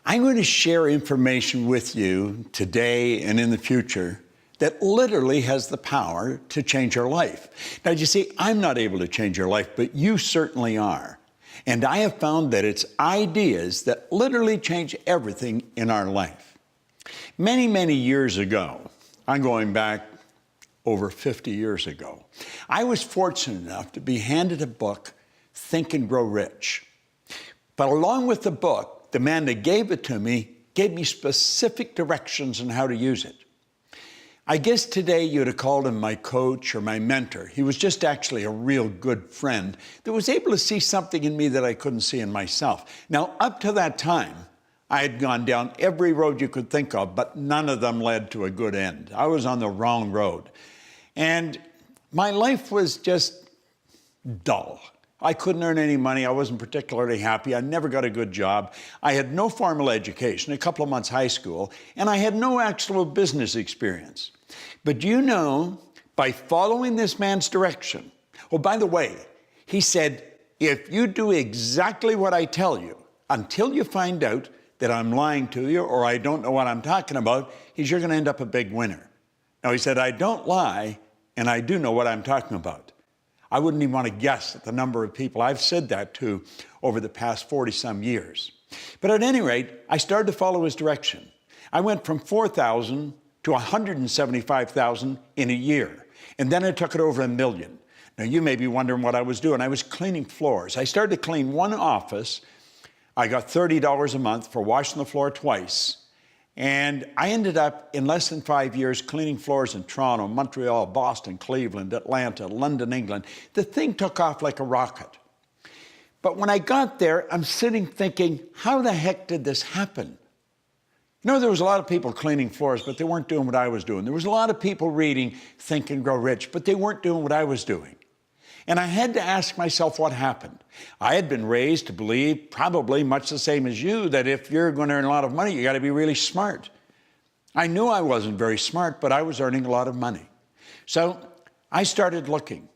I'm going to share information with you today and in the future that literally has the power to change your life. Now, you see, I'm not able to change your life, but you certainly are. And I have found that it's ideas that literally change everything in our life. Many, many years ago, I'm going back over 50 years ago, I was fortunate enough to be handed a book, Think and Grow Rich. But along with the book, the man that gave it to me gave me specific directions on how to use it. I guess today you'd have called him my coach or my mentor. He was just actually a real good friend that was able to see something in me that I couldn't see in myself. Now, up to that time, I had gone down every road you could think of, but none of them led to a good end. I was on the wrong road. And my life was just dull. I couldn't earn any money. I wasn't particularly happy. I never got a good job. I had no formal education, a couple of months high school, and I had no actual business experience. But you know, by following this man's direction, oh, by the way, he said, if you do exactly what I tell you, until you find out that I'm lying to you or I don't know what I'm talking about, you're going to end up a big winner. Now, he said, I don't lie, and I do know what I'm talking about. I wouldn't even want to guess at the number of people I've said that to over the past 40-some years. But at any rate, I started to follow his direction. I went from 4,000 to 175,000 in a year. And then I took it over 1 million. Now, you may be wondering what I was doing. I was cleaning floors. I started to clean one office. I got $30 a month for washing the floor twice. And I ended up, in less than 5 years, cleaning floors in Toronto, Montreal, Boston, Cleveland, Atlanta, London, England. The thing took off like a rocket. But when I got there, I'm sitting thinking, how the heck did this happen? You know, there was a lot of people cleaning floors, but they weren't doing what I was doing. There was a lot of people reading Think and Grow Rich, but they weren't doing what I was doing. And I had to ask myself what happened. I had been raised to believe, probably much the same as you, that if you're going to earn a lot of money, you got to be really smart. I knew I wasn't very smart, but I was earning a lot of money. So I started looking,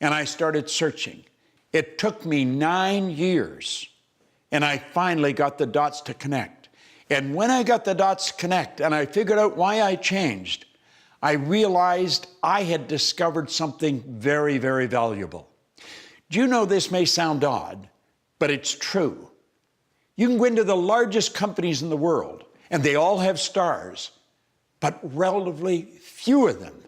and I started searching. It took me 9 years, and I finally got the dots to connect. And when I got the dots to connect, and I figured out why I changed, I realized I had discovered something very, very valuable. Do you know this may sound odd, but it's true. You can go into the largest companies in the world, and they all have stars, but relatively few of them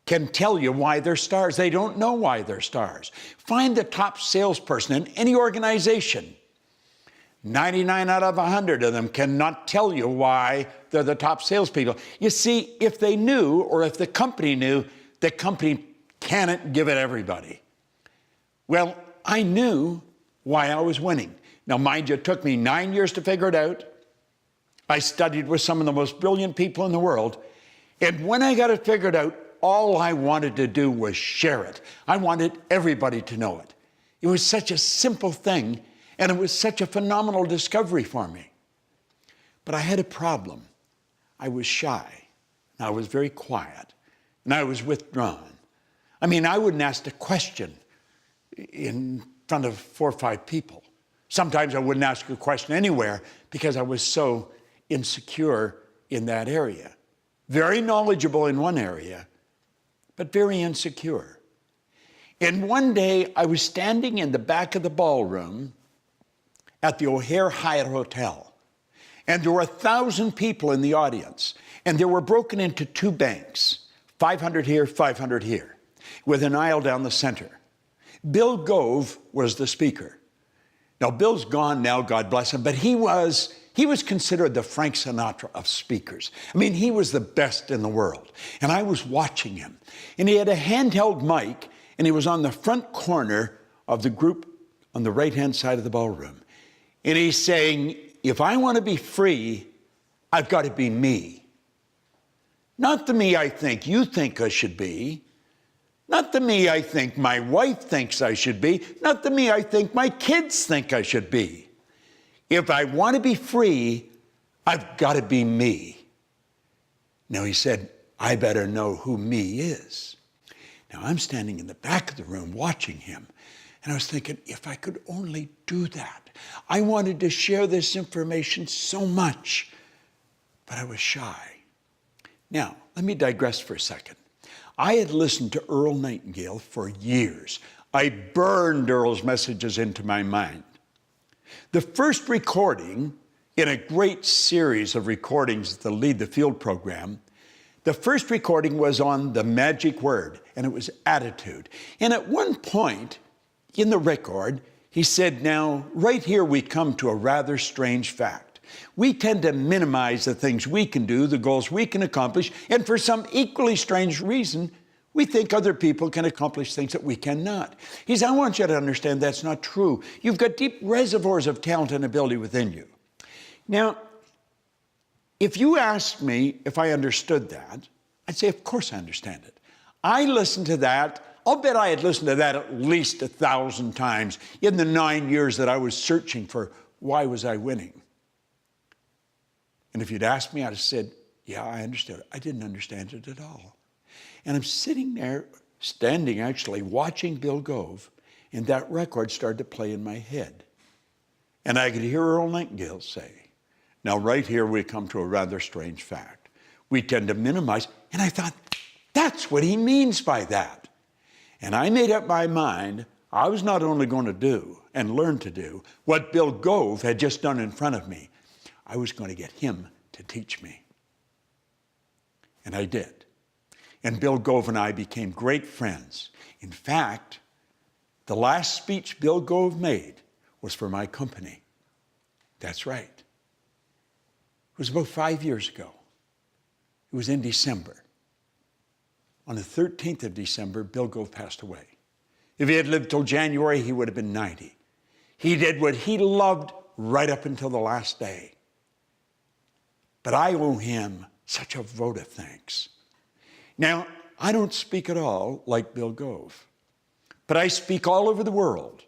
can tell you why they're stars. They don't know why they're stars. Find the top salesperson in any organization. 99 out of 100 of them cannot tell you why they're the top salespeople. You see, if they knew, or if the company knew, the company cannot give it everybody. Well, I knew why I was winning. Now, mind you, it took me 9 years to figure it out. I studied with some of the most brilliant people in the world. And when I got it figured out, all I wanted to do was share it. I wanted everybody to know it. It was such a simple thing. And it was such a phenomenal discovery for me. But I had a problem. I was shy. And I was very quiet. And I was withdrawn. I mean, I wouldn't ask a question in front of 4 or 5 people. Sometimes I wouldn't ask a question anywhere because I was so insecure in that area. Very knowledgeable in one area, but very insecure. And one day I was standing in the back of the ballroom at the O'Hare Hyatt Hotel. And there were 1,000 people in the audience. And they were broken into 2 banks, 500 here, 500 here, with an aisle down the center. Bill Gove was the speaker. Now, Bill's gone now, God bless him, but he was considered the Frank Sinatra of speakers. I mean, he was the best in the world. And I was watching him. And he had a handheld mic, and he was on the front corner of the group on the right-hand side of the ballroom. And he's saying, if I want to be free, I've got to be me. Not the me I think you think I should be. Not the me I think my wife thinks I should be. Not the me I think my kids think I should be. If I want to be free, I've got to be me. Now, he said, I better know who me is. Now, I'm standing in the back of the room watching him. And I was thinking, if I could only do that. I wanted to share this information so much, but I was shy. Now, let me digress for a second. I had listened to Earl Nightingale for years. I burned Earl's messages into my mind. The first recording in a great series of recordings that Lead the Field program, the first recording was on the magic word, and it was attitude. And at one point in the record, he said, now, right here we come to a rather strange fact. We tend to minimize the things we can do, the goals we can accomplish, and for some equally strange reason, we think other people can accomplish things that we cannot. He said, I want you to understand that's not true. You've got deep reservoirs of talent and ability within you. Now, if you asked me if I understood that, I'd say, of course I understand it. I listened to that. I'll bet I had listened to that at least 1,000 times in the 9 years that I was searching for why was I winning. And if you'd asked me, I'd have said, yeah, I understood it. I didn't understand it at all. And I'm sitting there, standing actually, watching Bill Gove, and that record started to play in my head. And I could hear Earl Nightingale say, now right here we come to a rather strange fact. We tend to minimize, and I thought, that's what he means by that. And I made up my mind, I was not only going to do and learn to do what Bill Gove had just done in front of me, I was going to get him to teach me. And I did. And Bill Gove and I became great friends. In fact, the last speech Bill Gove made was for my company. That's right. It was about 5 years ago. It was in December. On the 13th of December, Bill Gove passed away. If he had lived till January, he would have been 90. He did what he loved right up until the last day. But I owe him such a vote of thanks. Now, I don't speak at all like Bill Gove, but I speak all over the world.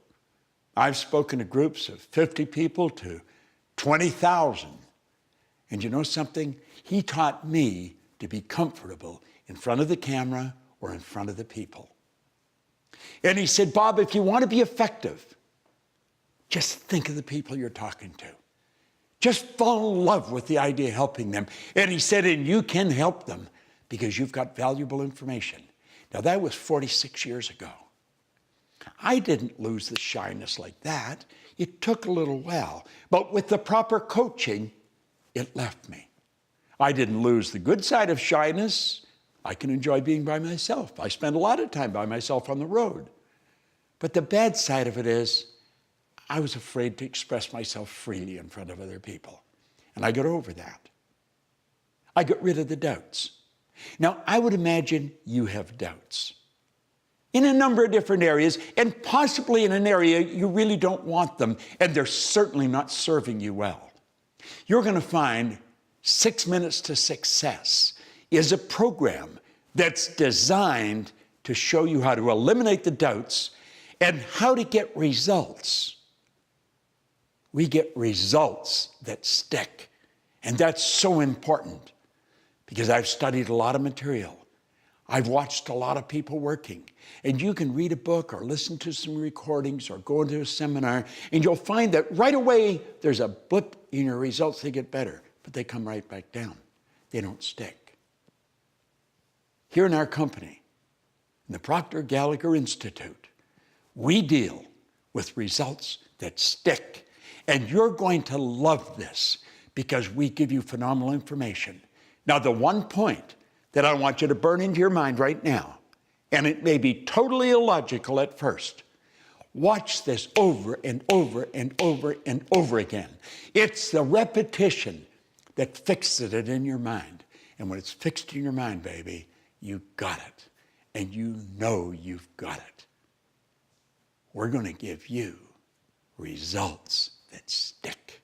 I've spoken to groups of 50 people to 20,000. And you know something? He taught me to be comfortable in front of the camera or in front of the people. And he said, Bob, if you want to be effective, just think of the people you're talking to. Just fall in love with the idea of helping them. And he said, and you can help them because you've got valuable information. Now, that was 46 years ago. I didn't lose the shyness like that. It took a little while. But with the proper coaching, it left me. I didn't lose the good side of shyness. I can enjoy being by myself. I spend a lot of time by myself on the road. But the bad side of it is I was afraid to express myself freely in front of other people. And I got over that. I got rid of the doubts. Now, I would imagine you have doubts in a number of different areas, and possibly in an area you really don't want them, and they're certainly not serving you well. You're going to find 6 Minutes to Success is a program that's designed to show you how to eliminate the doubts and how to get results. We get results that stick, and that's so important because I've studied a lot of material. I've watched a lot of people working, and you can read a book or listen to some recordings or go into a seminar, and you'll find that right away there's a blip in your results. They get better, but they come right back down. They don't stick. Here in our company, in the Proctor Gallagher Institute, we deal with results that stick, and you're going to love this because we give you phenomenal information. Now, the one point that I want you to burn into your mind right now, and it may be totally illogical at first. Watch this over and over and over and over again. It's the repetition that fixes it in your mind. And when it's fixed in your mind, baby, you got it. And you know you've got it. We're going to give you results that stick.